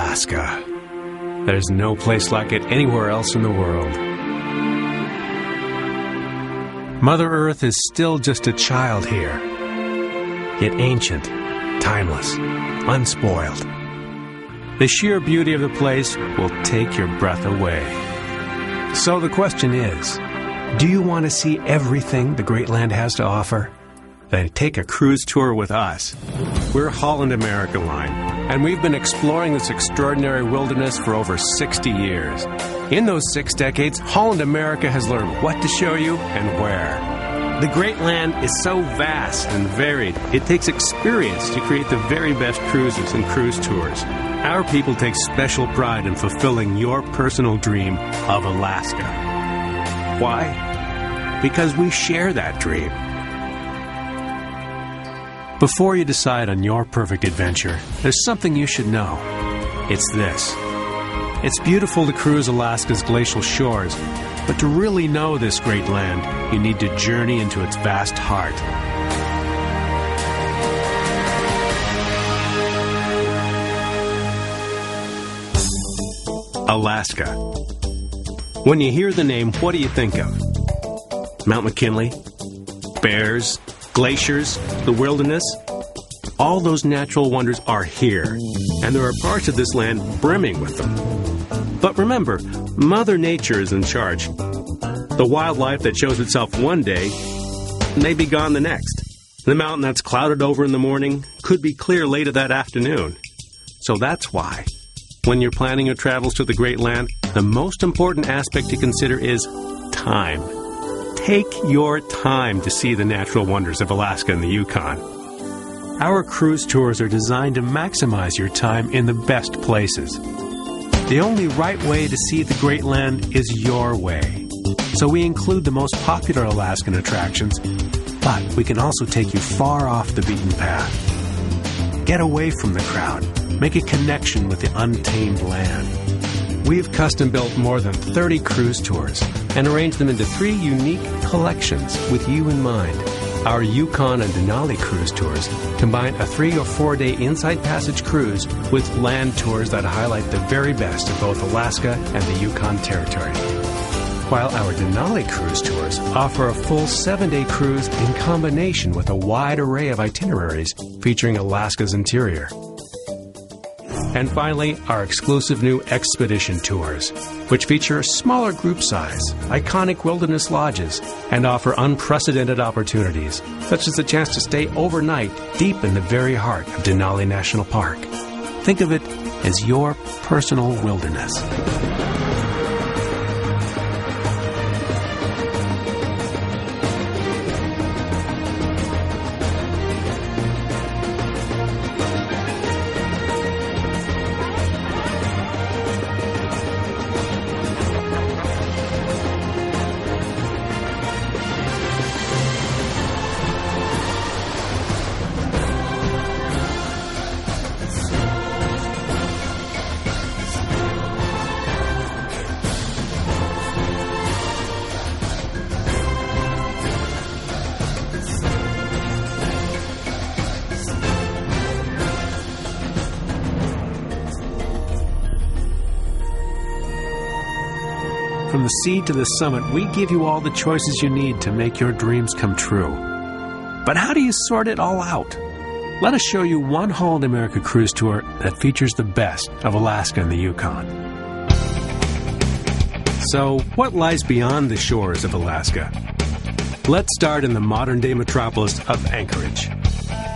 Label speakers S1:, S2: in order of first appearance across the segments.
S1: Alaska. There's no place like it anywhere else in the world. Mother Earth is still just a child here, yet ancient, timeless, unspoiled. The sheer beauty of the place will take your breath away. So the question is, do you want to see everything the Great Land has to offer? Then take a cruise tour with us. We're Holland America Line, and we've been exploring this extraordinary wilderness for over 60 years. In those 6 decades, Holland America has learned what to show you and where. The Great Land is so vast and varied, it takes experience to create the very best cruises and cruise tours. Our people take special pride in fulfilling your personal dream of Alaska. Why? Because we share that dream. Before you decide on your perfect adventure, there's something you should know. It's this. It's beautiful to cruise Alaska's glacial shores, but to really know this great land, you need to journey into its vast heart. Alaska. When you hear the name, what do you think of? Mount McKinley? Bears? Glaciers, the wilderness, all those natural wonders are here, and there are parts of this land brimming with them. But remember, Mother Nature is in charge. The wildlife that shows itself one day may be gone the next. The mountain that's clouded over in the morning could be clear later that afternoon. So that's why, when you're planning your travels to the Great Land, the most important aspect to consider is time. Take your time to see the natural wonders of Alaska and the Yukon. Our cruise tours are designed to maximize your time in the best places. The only right way to see the Great Land is your way. So we include the most popular Alaskan attractions, but we can also take you far off the beaten path. Get away from the crowd. Make a connection with the untamed land. We've custom-built more than 30 cruise tours and arranged them into 3 unique collections with you in mind. Our Yukon and Denali cruise tours combine a 3 or 4 day inside passage cruise with land tours that highlight the very best of both Alaska and the Yukon Territory. While our Denali cruise tours offer a full 7-day cruise in combination with a wide array of itineraries featuring Alaska's interior. And finally, our exclusive new Expedition Tours, which feature smaller group size, iconic wilderness lodges, and offer unprecedented opportunities, such as the chance to stay overnight deep in the very heart of Denali National Park. Think of it as your personal wilderness. From the sea to the summit, we give you all the choices you need to make your dreams come true. But how do you sort it all out? Let us show you one Holland America cruise tour that features the best of Alaska and the Yukon. So, what lies beyond the shores of Alaska? Let's start in the modern-day metropolis of Anchorage.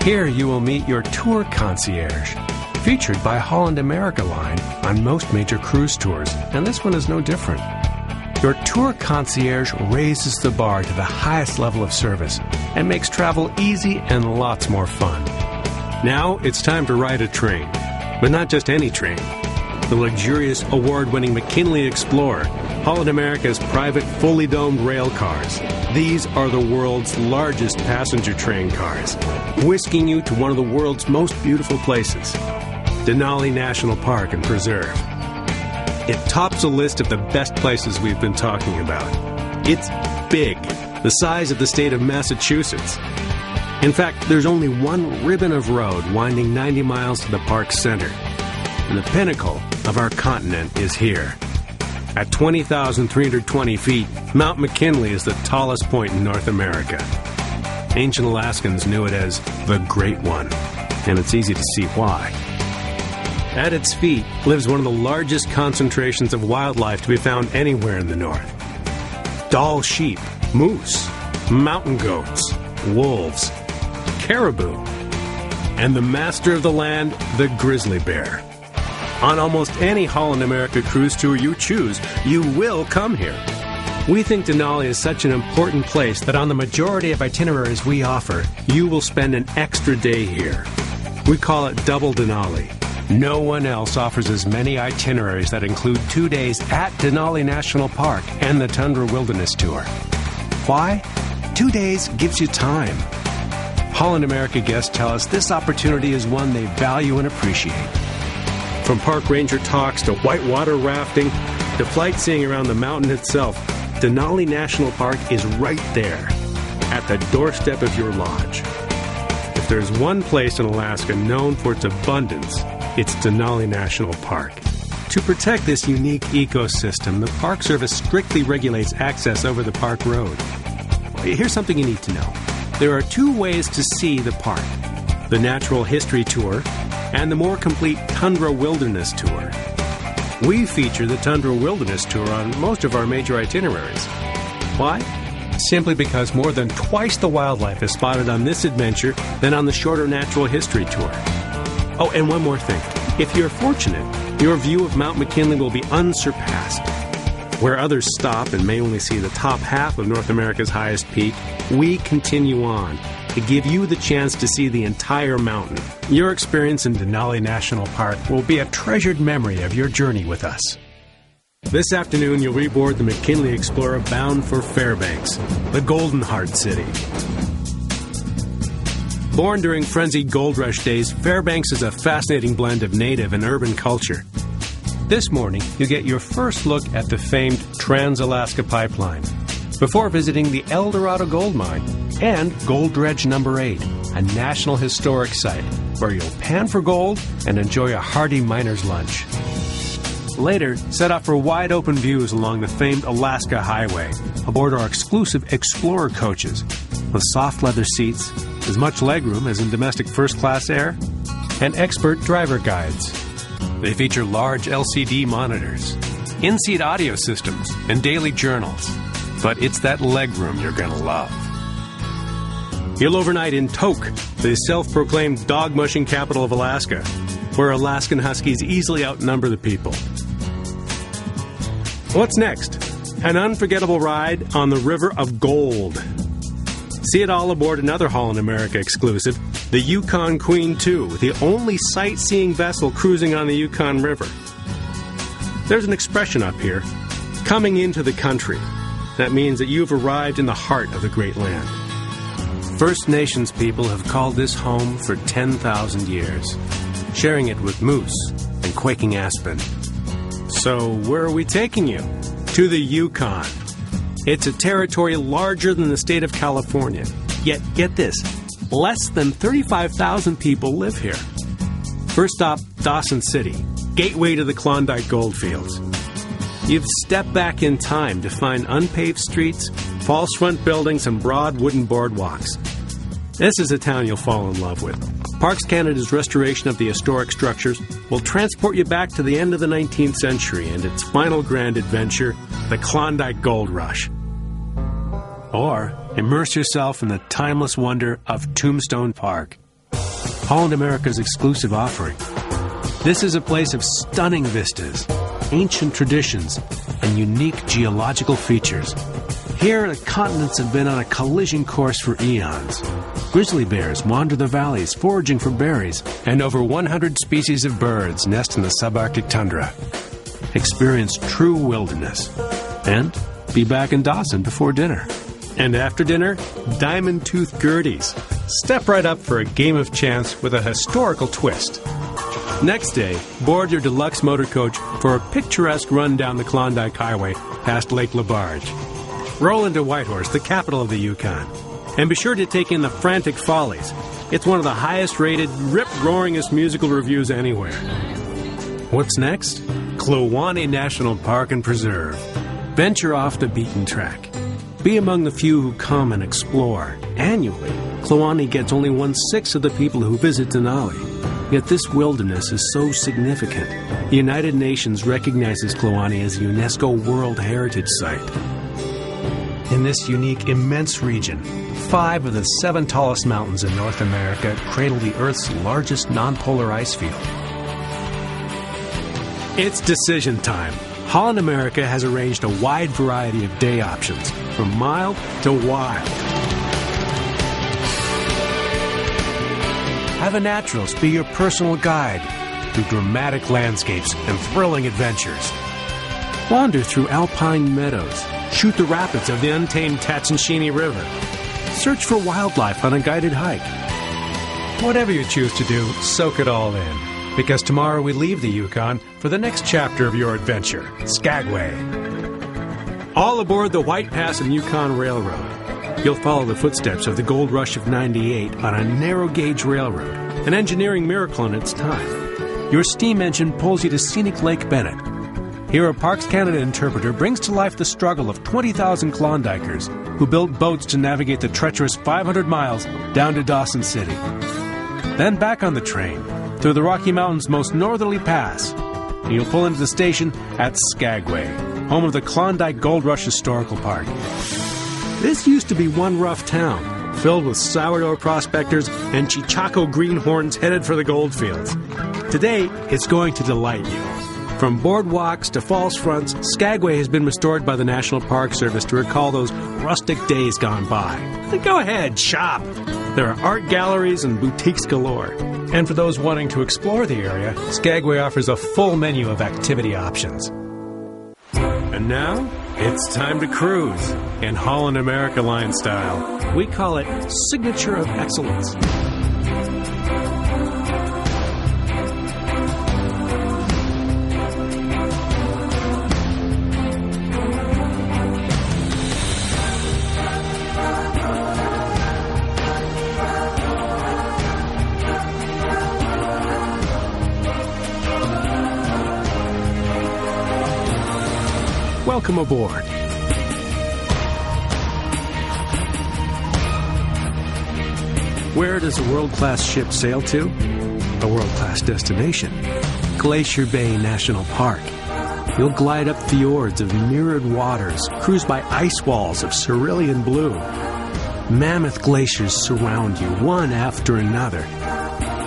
S1: Here you will meet your tour concierge, featured by Holland America Line on most major cruise tours, and this one is no different. Your tour concierge raises the bar to the highest level of service and makes travel easy and lots more fun. Now it's time to ride a train, but not just any train. The luxurious, award-winning McKinley Explorer, Holland America's private, fully domed rail cars. These are the world's largest passenger train cars, whisking you to one of the world's most beautiful places, Denali National Park and Preserve. It tops a list of the best places we've been talking about. It's big, the size of the state of Massachusetts. In fact, there's only one ribbon of road winding 90 miles to the park's center. and the pinnacle of our continent is here. At 20,320 feet, Mount McKinley is the tallest point in North America. Ancient Alaskans knew it as the Great One, and it's easy to see why. At its feet lives one of the largest concentrations of wildlife to be found anywhere in the north. Dall sheep, moose, mountain goats, wolves, caribou, and the master of the land, the grizzly bear. On almost any Holland America cruise tour you choose, you will come here. We think Denali is such an important place that on the majority of itineraries we offer, you will spend an extra day here. We call it Double Denali. No one else offers as many itineraries that include 2 days at Denali National Park and the Tundra Wilderness Tour. Why? 2 days gives you time. Holland America guests tell us this opportunity is one they value and appreciate. From park ranger talks to whitewater rafting to flight seeing around the mountain itself, Denali National Park is right there, at the doorstep of your lodge. If there's one place in Alaska known for its abundance, it's Denali National Park. To protect this unique ecosystem, the Park Service strictly regulates access over the park road. Here's something you need to know. There are 2 ways to see the park: the Natural History Tour and the more complete Tundra Wilderness Tour. We feature the Tundra Wilderness Tour on most of our major itineraries. Why? Simply because more than twice the wildlife is spotted on this adventure than on the shorter Natural History Tour. Oh, and one more thing. If you're fortunate, your view of Mount McKinley will be unsurpassed. Where others stop and may only see the top half of North America's highest peak, we continue on to give you the chance to see the entire mountain. Your experience in Denali National Park will be a treasured memory of your journey with us. This afternoon, you'll reboard the McKinley Explorer bound for Fairbanks, the Golden Heart City. Born during frenzied gold rush days, Fairbanks is a fascinating blend of native and urban culture. This morning, you get your first look at the famed Trans-Alaska Pipeline, before visiting the El Dorado Gold Mine and Gold Dredge No. 8, a National Historic Site, where you'll pan for gold and enjoy a hearty miner's lunch. Later, set off for wide-open views along the famed Alaska Highway, aboard our exclusive Explorer coaches, with soft leather seats, as much legroom as in domestic first-class air, and expert driver guides. They feature large LCD monitors, in-seat audio systems, and daily journals. But it's that legroom you're going to love. You'll overnight in Tok, the self-proclaimed dog-mushing capital of Alaska, where Alaskan Huskies easily outnumber the people. What's next? An unforgettable ride on the River of Gold. See it all aboard another Holland America exclusive, the Yukon Queen II, the only sightseeing vessel cruising on the Yukon River. There's an expression up here, coming into the country. That means that you've arrived in the heart of the Great Land. First Nations people have called this home for 10,000 years, sharing it with moose and quaking aspen. So where are we taking you? To the Yukon. It's a territory larger than the state of California. Yet, get this, less than 35,000 people live here. First stop, Dawson City, gateway to the Klondike Goldfields. You've stepped back in time to find unpaved streets, false front buildings, and broad wooden boardwalks. This is a town you'll fall in love with. Parks Canada's restoration of the historic structures will transport you back to the end of the 19th century and its final grand adventure, the Klondike Gold Rush. Or immerse yourself in the timeless wonder of Tombstone Park, Holland America's exclusive offering. This is a place of stunning vistas, ancient traditions, and unique geological features. Here, the continents have been on a collision course for eons. Grizzly bears wander the valleys, foraging for berries, and over 100 species of birds nest in the subarctic tundra. Experience true wilderness. And be back in Dawson before dinner. And after dinner, diamond-toothed Gerties. Step right up for a game of chance with a historical twist. Next day, board your deluxe motor coach for a picturesque run down the Klondike Highway past Lake Labarge. Roll into Whitehorse, the capital of the Yukon. And be sure to take in the Frantic Follies. It's one of the highest-rated, rip-roaringest musical reviews anywhere. What's next? Kluane National Park and Preserve. Venture off the beaten track. Be among the few who come and explore. Annually, Kluane gets only 1/6 of the people who visit Denali. Yet this wilderness is so significant. The United Nations recognizes Kluane as a UNESCO World Heritage Site. In this unique, immense region, 5 of the 7 tallest mountains in North America cradle the Earth's largest non-polar ice field. It's decision time. Holland America has arranged a wide variety of day options, from mild to wild. Have a naturalist be your personal guide through dramatic landscapes and thrilling adventures. Wander through alpine meadows. Shoot the rapids of the untamed Tatsunshini River. Search for wildlife on a guided hike. Whatever you choose to do, soak it all in. Because tomorrow we leave the Yukon for the next chapter of your adventure, Skagway. All aboard the White Pass and Yukon Railroad. You'll follow the footsteps of the gold rush of '98 on a narrow-gauge railroad, an engineering miracle in its time. Your steam engine pulls you to scenic Lake Bennett. Here, a Parks Canada interpreter brings to life the struggle of 20,000 Klondikers who built boats to navigate the treacherous 500 miles down to Dawson City. Then back on the train, through the Rocky Mountains' most northerly pass, and you'll pull into the station at Skagway, home of the Klondike Gold Rush Historical Park. This used to be one rough town, filled with sourdough prospectors and Chichaco greenhorns headed for the goldfields. Today, it's going to delight you. From boardwalks to false fronts, Skagway has been restored by the National Park Service to recall those rustic days gone by. Then go ahead, shop. There are art galleries and boutiques galore. And for those wanting to explore the area, Skagway offers a full menu of activity options. And now, it's time to cruise in Holland America Line style. We call it Signature of Excellence. Welcome aboard. Where does a world-class ship sail to? A world-class destination. Glacier Bay National Park. You'll glide up fjords of mirrored waters, cruise by ice walls of cerulean blue. Mammoth glaciers surround you, one after another.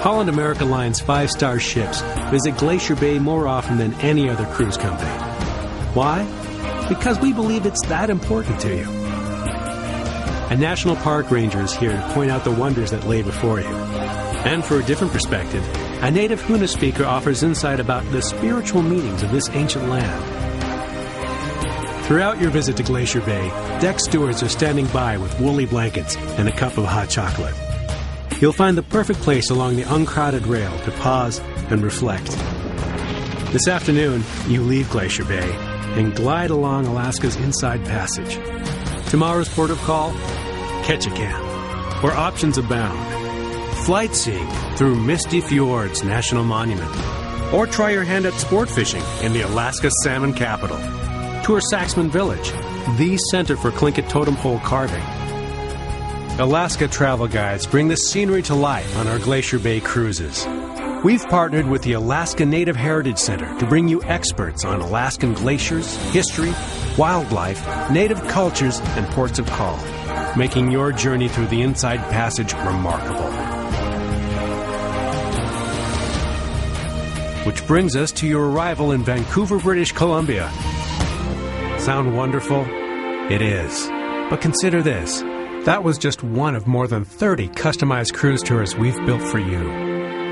S1: Holland America Line's 5-star ships visit Glacier Bay more often than any other cruise company. Why? Because we believe it's that important to you. A national park ranger is here to point out the wonders that lay before you. And for a different perspective, a native Huna speaker offers insight about the spiritual meanings of this ancient land. Throughout your visit to Glacier Bay, deck stewards are standing by with woolly blankets and a cup of hot chocolate. You'll find the perfect place along the uncrowded rail to pause and reflect. This afternoon, you leave Glacier Bay and glide along Alaska's Inside Passage. Tomorrow's port of call, Ketchikan, where options abound. Flight seeing through Misty Fjords National Monument. Or try your hand at sport fishing in the Alaska Salmon Capital. Tour Saxman Village, the center for Tlingit totem pole carving. Alaska travel guides bring the scenery to life on our Glacier Bay cruises. We've partnered with the Alaska Native Heritage Center to bring you experts on Alaskan glaciers, history, wildlife, native cultures, and ports of call, making your journey through the Inside Passage remarkable. Which brings us to your arrival in Vancouver, British Columbia. Sound wonderful? It is. But consider this. That was just one of more than 30 customized cruise tours we've built for you.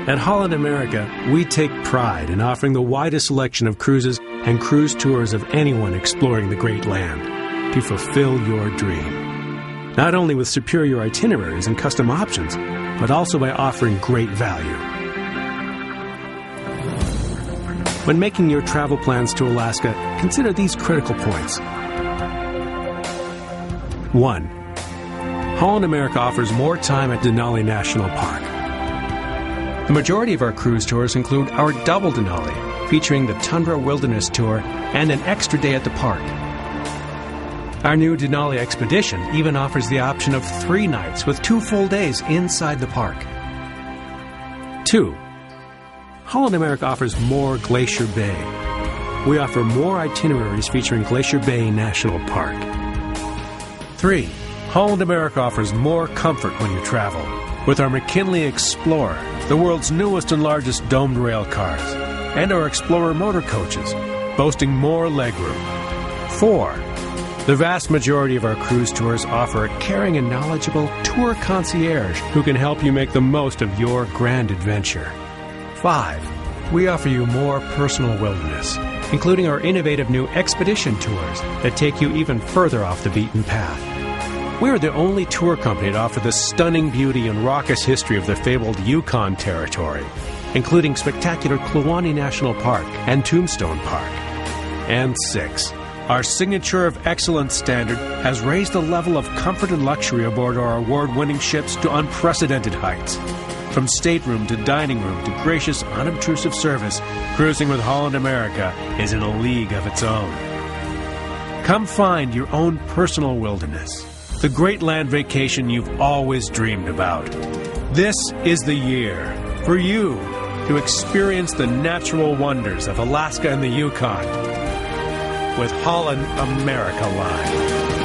S1: At Holland America, we take pride in offering the widest selection of cruises and cruise tours of anyone exploring the great land to fulfill your dream. Not only with superior itineraries and custom options, but also by offering great value. When making your travel plans to Alaska, consider these critical points. 1. Holland America offers more time at Denali National Park. The majority of our cruise tours include our double Denali, featuring the Tundra Wilderness Tour and an extra day at the park. Our new Denali Expedition even offers the option of 3 nights with 2 full days inside the park. 2. Holland America offers more Glacier Bay. We offer more itineraries featuring Glacier Bay National Park. 3. Holland America offers more comfort when you travel with our McKinley Explorer, the world's newest and largest domed rail cars, and our Explorer motor coaches, boasting more legroom. 4. The vast majority of our cruise tours offer a caring and knowledgeable tour concierge who can help you make the most of your grand adventure. 5. We offer you more personal wilderness, including our innovative new expedition tours that take you even further off the beaten path. We are the only tour company to offer the stunning beauty and raucous history of the fabled Yukon Territory, including spectacular Kluane National Park and Tombstone Park. And 6. Our signature of excellence standard has raised the level of comfort and luxury aboard our award-winning ships to unprecedented heights. From stateroom to dining room to gracious, unobtrusive service, cruising with Holland America is in a league of its own. Come find your own personal wilderness, the great land vacation you've always dreamed about. This is the year for you to experience the natural wonders of Alaska and the Yukon with Holland America Line.